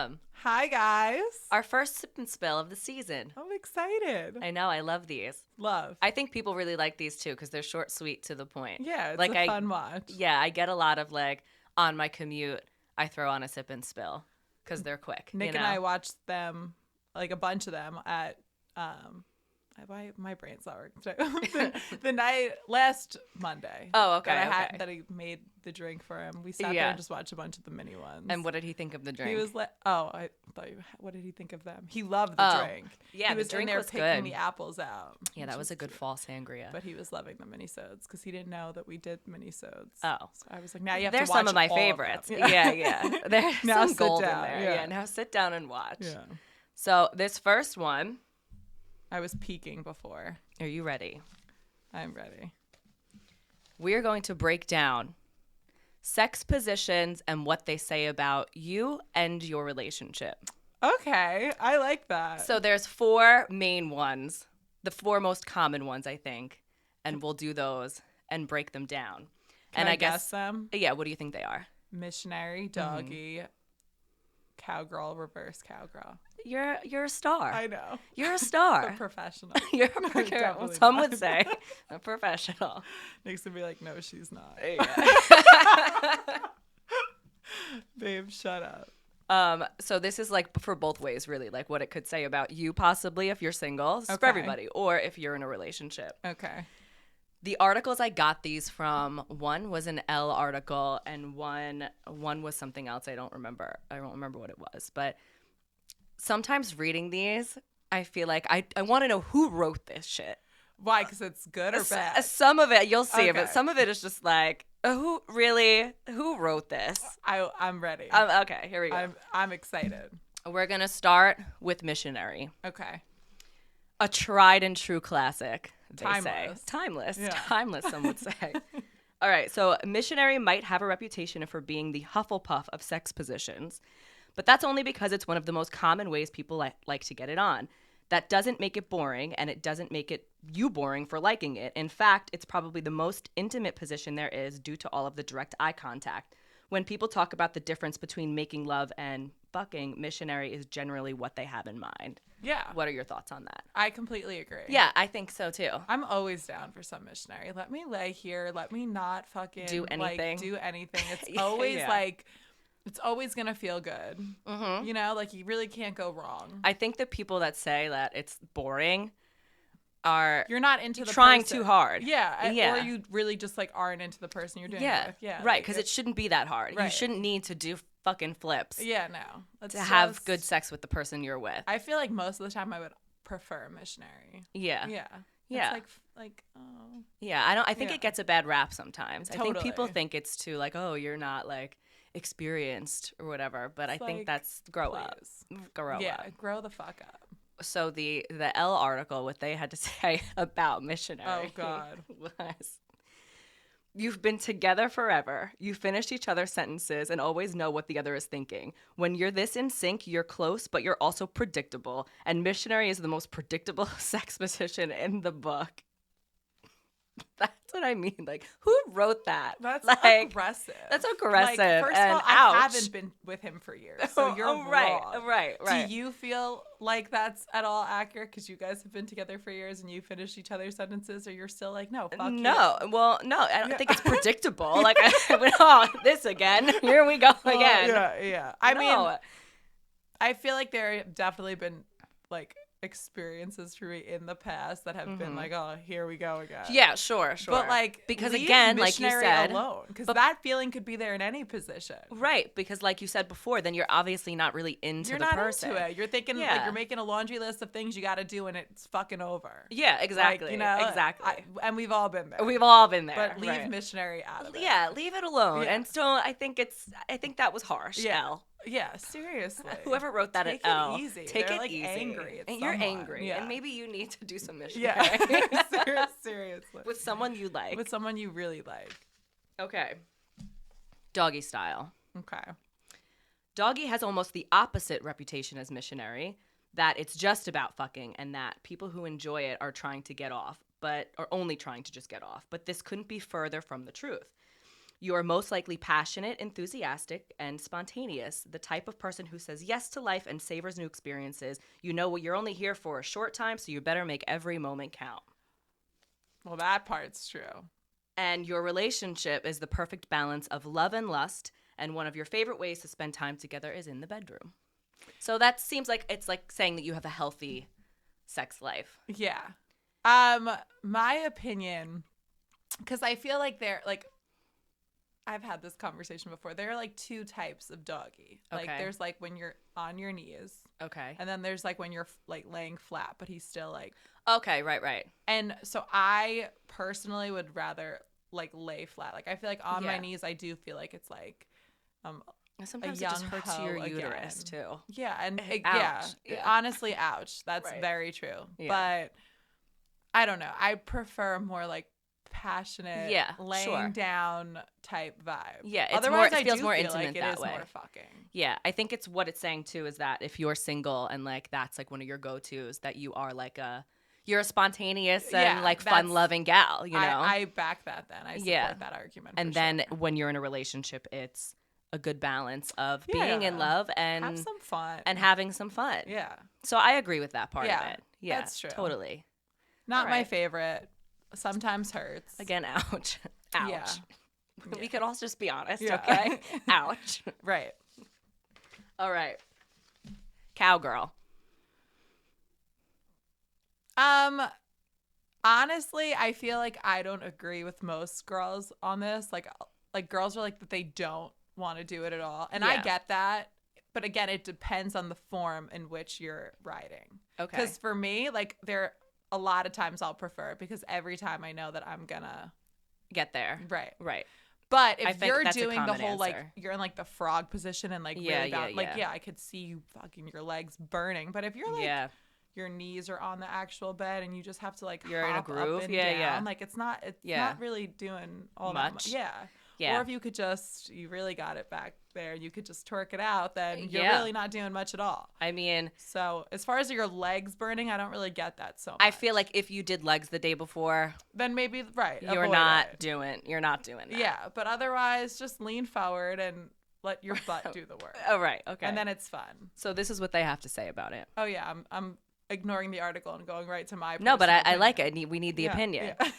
Welcome. Hi, guys. Our first sip and spill of the season. I'm excited. I know, I love these. Love. I think people really like these too because they're short, sweet, to the point. Yeah, it's like a fun watch. Yeah, I get a lot of on my commute, I throw on a sip and spill because they're quick. Nick and I watched them, a bunch of them at my brain's not working. the night last Monday. Oh, okay. That he made the drink for him. We sat there and just watched a bunch of the mini ones. And what did he think of the drink? He was like, I thought what did he think of them? He loved the drink. Yeah, he was the drink in there was picking good. the apples out. Yeah, that was a good fall sangria. But he was loving the mini-sodes because he didn't know that we did mini-sodes. Oh. So I was like, now you have They're to watch some of my all favorites. Of them. Yeah. There's Now some sit gold down, in there. yeah. Now sit down and watch. Yeah. So this first one, I was peeking before. are you ready? I'm ready. We're going to break down sex positions and what they say about you and your relationship. Okay, I like that. So there's four main ones, the four most common ones, I think, and we'll do those and break them down. Can and I guess them? Yeah, what do you think they are? Missionary, doggy, cowgirl, reverse cowgirl. You're a star. I know. You're a star. A professional. You're a professional. Definitely Some not. would say a professional. Nick's gonna be like, no, she's not. Yeah. Babe, shut up. So this is for both ways, really, what it could say about you possibly if you're single. This is for Okay. everybody, or if you're in a relationship. Okay. The articles I got these from, one was an Elle article and one was something else. I don't remember what it was. But sometimes reading these, I feel like I want to know who wrote this shit. Why? Because it's good or bad? Some of it, you'll see, but Okay. some of it is just who wrote this? I'm ready. Okay, here we go. I'm excited. We're going to start with Missionary. Okay. A tried and true classic, they say. Timeless. Timeless. Yeah. Timeless, some would say. All right, so Missionary might have a reputation for being the Hufflepuff of sex positions, but that's only because it's one of the most common ways people like to get it on. That doesn't make it boring, and it doesn't make it you boring for liking it. In fact, it's probably the most intimate position there is due to all of the direct eye contact. When people talk about the difference between making love and fucking, Missionary is generally what they have in mind. Yeah. What are your thoughts on that? I completely agree. Yeah, I think so too. I'm always down for some missionary. Let me lay here. Let me not fucking Do anything. do anything. It's Yeah, always yeah. it's always gonna feel good. Mm-hmm. You know, you really can't go wrong. I think the people that say that it's boring are You're not into the trying person. too hard. Yeah. Yeah. Or you really just aren't into the person you're doing it with. Yeah. right, because it shouldn't be that hard. You Right. shouldn't need to do fucking flips Yeah, no. Let's to have just- good sex with the person you're with. I feel like most of the time I would prefer missionary. Yeah. Yeah. Yeah. It's oh. Yeah, I think Yeah. it gets a bad rap sometimes. I think people Totally. think it's too oh, you're not experienced or whatever, but It's I think that's grow up. please. Grow Yeah, up. grow the fuck up. So the Elle article, what they had to say about Missionary Oh, God. was, you've been together forever. You finished each other's sentences and always know what the other is thinking. When you're this in sync, you're close, but you're also predictable. And Missionary is the most predictable sex position in the book. That's what I mean. Who wrote that? That's aggressive. That's aggressive. First of all, and I ouch. haven't been with him for years, so you're right, wrong. right. Do you feel like that's at all accurate? Because you guys have been together for years and you finished each other's sentences, or you're still no, fuck you. No, well, no, I don't Yeah. think it's predictable. I went, oh, this again. Here we go again. Yeah. I mean, No. I feel like there have definitely been experiences for me in the past that have been oh, here we go again. Yeah, sure. But because leave again, like you missionary said, alone, because that feeling could be there in any position. right? Because like you said before, then you're obviously not really into You're the not person. into it. You're thinking Yeah. you're making a laundry list of things you got to do, and it's fucking over. Yeah, exactly. Exactly. And we've all been there. We've all been there. but leave right. missionary out of it. Yeah, leave it alone. Yeah. And so I think that was harsh. Yeah. Elle. Yeah, seriously. Whoever wrote that Take at Elle, it easy. take They're it easy. angry at and you're someone. angry, Yeah. and maybe you need to do some missionary Yeah. Seriously. with someone you like. With someone you really like. Okay. Doggy style. Okay. Doggy has almost the opposite reputation as Missionary, that it's just about fucking and that people who enjoy it are trying to get off, but are only trying to just get off. But this couldn't be further from the truth. You are most likely passionate, enthusiastic, and spontaneous, the type of person who says yes to life and savors new experiences. You know what you're only here for a short time, so you better make every moment count. Well, that part's true. And your relationship is the perfect balance of love and lust, and one of your favorite ways to spend time together is in the bedroom. So that seems like it's like saying that you have a healthy sex life. Yeah. My opinion, because I feel like they're like, I've had this conversation before. There are like two types of doggy. Like Okay. there's like when you're on your knees, Okay. and then there's like when you're like laying flat, but he's still like. Okay, right. And so I personally would rather like lay flat. Like I feel like on my Yeah. knees, I do feel like it's like Sometimes a it just young hurts hoe your uterus again. too. Yeah, and Ouch. Yeah. honestly, ouch. That's Right. very true. Yeah. But I don't know. I prefer more like passionate, Yeah, laying sure. down type vibe. Yeah, it's Otherwise, more- it feels I do more feel intimate like it that is way. more fucking. Yeah, I think it's what it's saying too is that if you're single and like that's like one of your go-tos, that you are like you're a spontaneous and Yeah, like that's- fun-loving gal, you know? I back that then. I support Yeah. that argument. And for then sure. when you're in a relationship, it's a good balance of being in Yeah. love and have some fun. having some fun. Yeah. So I agree with that part Yeah, of it. Yeah, that's true. Totally. Not my Alright. favorite. Sometimes hurts. Again, ouch. Ouch. Yeah. We could also just be honest, Yeah. okay? Ouch. Right. All right. Cowgirl. Honestly, I feel like I don't agree with most girls on this. Like girls are like that they don't want to do it at all. And I Yeah. get that. But again, it depends on the form in which you're riding. Okay. Because for me, like there a lot of times I'll prefer it because every time I know that I'm gonna Get there. right. Right. But I if think you're that's a doing the common whole like answer. you're in like the frog position and like Yeah, really down, yeah, like yeah. yeah, I could see you fucking your legs burning. But if you're like Yeah. your knees are on the actual bed and you just have to like You're in a hop groove? up and Yeah, down, yeah. like it's not Yeah. not really doing all that Much? much. Yeah. Yeah. Or if you could just you really got it back there, you could just twerk it out, then you're Yeah. really not doing much at all. I mean, So as far as your legs burning, I don't really get that so much. I feel like if you did legs the day before, then maybe right. you're avoid not it. doing that. Yeah, but otherwise just lean forward and let your butt do the work. Oh, right. Okay. And then it's fun. so this is what they have to say about it. Oh yeah, I'm ignoring the article and going right to my No, but I personal like opinion. it. We need the Yeah, opinion. yeah.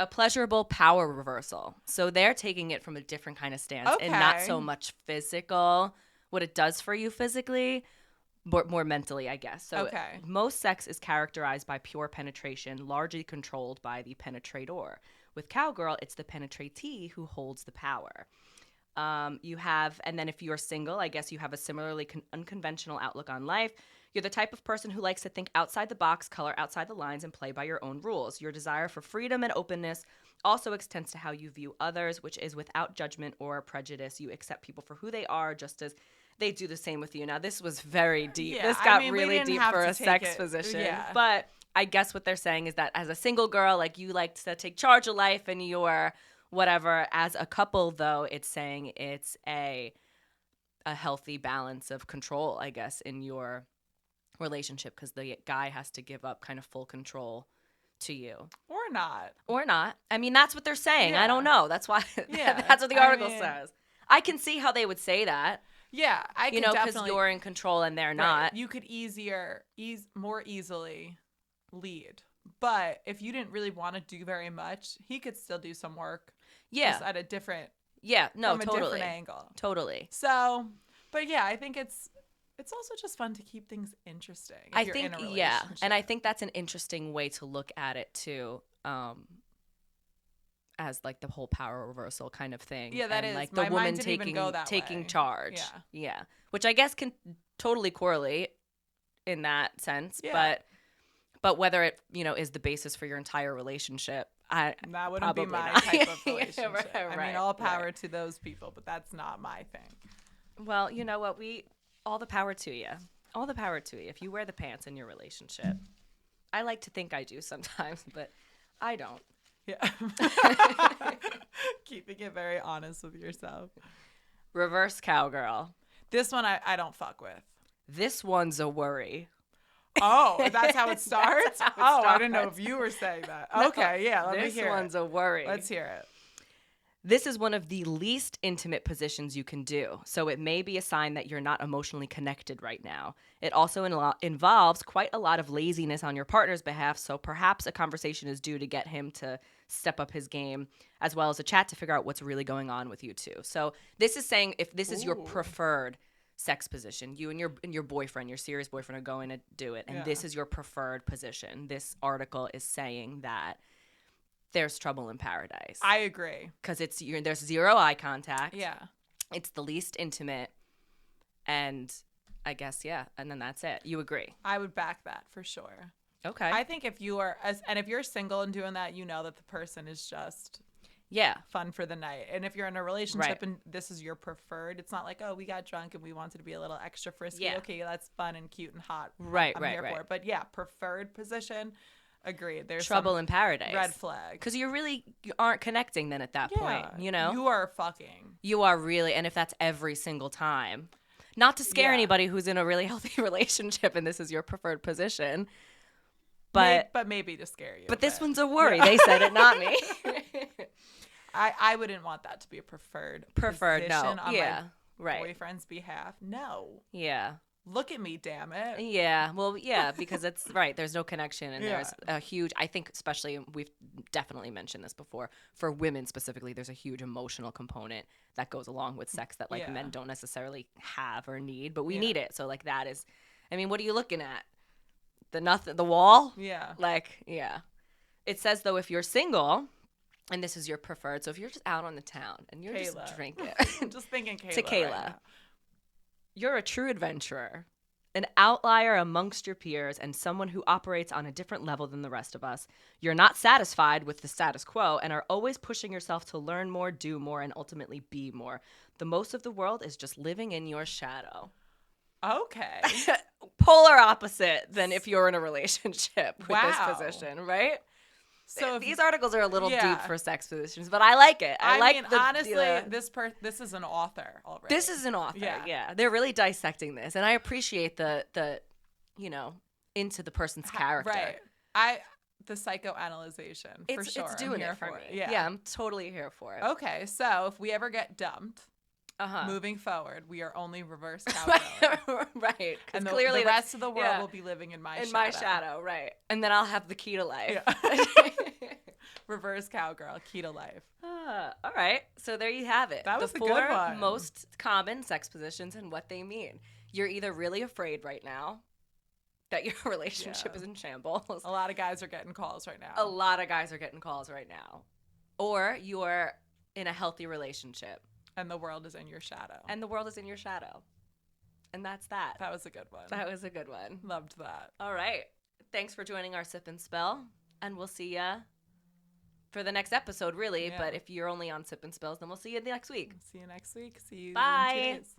A pleasurable power reversal. So they're taking it from a different kind of stance and not Okay. so much physical, what it does for you physically, but more mentally, I guess. So Okay. most sex is characterized by pure penetration, largely controlled by the penetrator. With cowgirl, it's the penetratee who holds the power. You have, and then if you're single, I guess you have a similarly unconventional outlook on life. You're the type of person who likes to think outside the box, color outside the lines, and play by your own rules. Your desire for freedom and openness also extends to how you view others, which is without judgment or prejudice. You accept people for who they are, just as they do the same with you. Now, this was very deep. Yeah, This I got mean, we really didn't deep have for to a take sex it- position. yeah. But I guess what they're saying is that as a single girl, like you like to take charge of life and you're whatever. As a couple, though, it's saying it's a healthy balance of control, I guess, in your relationship, because the guy has to give up kind of full control to you. Or not. Or not. I mean, that's what they're saying. I don't Yeah. know. That's why Yeah, that's what the I article mean- says. I can see how they would say that, Yeah, I you can know, because definitely. you're in control and they're right, not. You could more easily lead. But if you didn't really want to do very much, he could still do some work. Yeah. Just at a different Yeah. No, from a totally. different angle. Totally. So, but yeah, I think it's also just fun to keep things interesting. If I you're think, in a yeah. And I relationship. think that's an interesting way to look at it, too. As like the whole power reversal kind of thing. Yeah, that and is. like the My mind woman didn't even taking go that taking way. charge. Yeah. Yeah. Which I guess can totally correlate in that sense. Yeah. But whether it, you know, is the basis for your entire relationship, that wouldn't probably be my not. type of Yeah, relationship. right, I mean, right, all power right. to those people, but that's not my thing. well, you know what, all the power to you. All the power to you. If you wear the pants in your relationship. I like to think I do sometimes, but I don't. Yeah. Keeping it very honest with yourself. Reverse cowgirl. This one I don't fuck with. This one's a worry. Oh, that's how it starts? how it I didn't know starts. if you were saying that. Okay, yeah, let me This hear one's it. a worry. Let's hear it. This is one of the least intimate positions you can do, so it may be a sign that you're not emotionally connected right now. It also involves quite a lot of laziness on your partner's behalf, so perhaps a conversation is due to get him to step up his game, as well as a chat to figure out what's really going on with you two. So this is saying if this is your preferred sex position, you and your boyfriend, your serious boyfriend, are going to do it, and this is your preferred position. This article is saying that there's trouble in paradise. I agree. Because there's zero eye contact. Yeah. It's the least intimate. And I guess, yeah. And then that's it. You agree? I would back that for sure. Okay. I think if you are, if you're single and doing that, you know that the person is just fun for the night. And if you're in a relationship and this is your preferred, it's not like, oh, we got drunk and we wanted to be a little extra frisky. Yeah. Okay, that's fun and cute and hot. Right, I'm here for it. But yeah, preferred position. Agreed. There's trouble in paradise. Red flag. Because you aren't connecting then at that point, you know? You are fucking. You are really, and if that's every single time. Not to scare anybody who's in a really healthy relationship and this is your preferred position. But maybe to scare you. But this one's a worry. Yeah. They said it, not me. I wouldn't want that to be a preferred position no. on my boyfriend's behalf. No. Yeah. Look at me, damn it. Yeah. Well, yeah, because it's right. There's no connection, and there's a huge, I think, especially, we've definitely mentioned this before, for women specifically, there's a huge emotional component that goes along with sex that, like, men don't necessarily have or need, but we need it. So, like, that is, I mean, what are you looking at? The wall? Yeah. Like, yeah. It says, though, if you're single, and this is your preferred, so if you're just out on the town and you're just drinking. I'm just thinking Kayla. To Kayla. Right, you're a true adventurer, an outlier amongst your peers, and someone who operates on a different level than the rest of us. You're not satisfied with the status quo and are always pushing yourself to learn more, do more, and ultimately be more. The most of the world is just living in your shadow. Okay. Polar opposite than if you're in a relationship with this position, right? So these articles are a little deep for sex positions, but I like it. I like mean, honestly, this is an author already. This is an author. Yeah. They're really dissecting this, and I appreciate the into the person's character. Right. The psychoanalyzation for sure. It's doing it for me. Yeah, I'm totally here for it. Okay, so if we ever get dumped, moving forward, we are only reverse cowgirl. Right. And clearly the rest of the world will be living in my shadow, right. And then I'll have the key to life. Yeah. Reverse cowgirl, key to life. All right. So there you have it. That was the a good one. 4 most common sex positions and what they mean. You're either really afraid right now that your relationship is in shambles. A lot of guys are getting calls right now. Or you're in a healthy relationship. And the world is in your shadow. And that's that. That was a good one. Loved that. All right. Thanks for joining our Sip and Spell. And we'll see ya for the next episode, really. Yeah. But if you're only on Sip and Spells, then we'll see you next week. See you next week. See you Bye. in 2 days.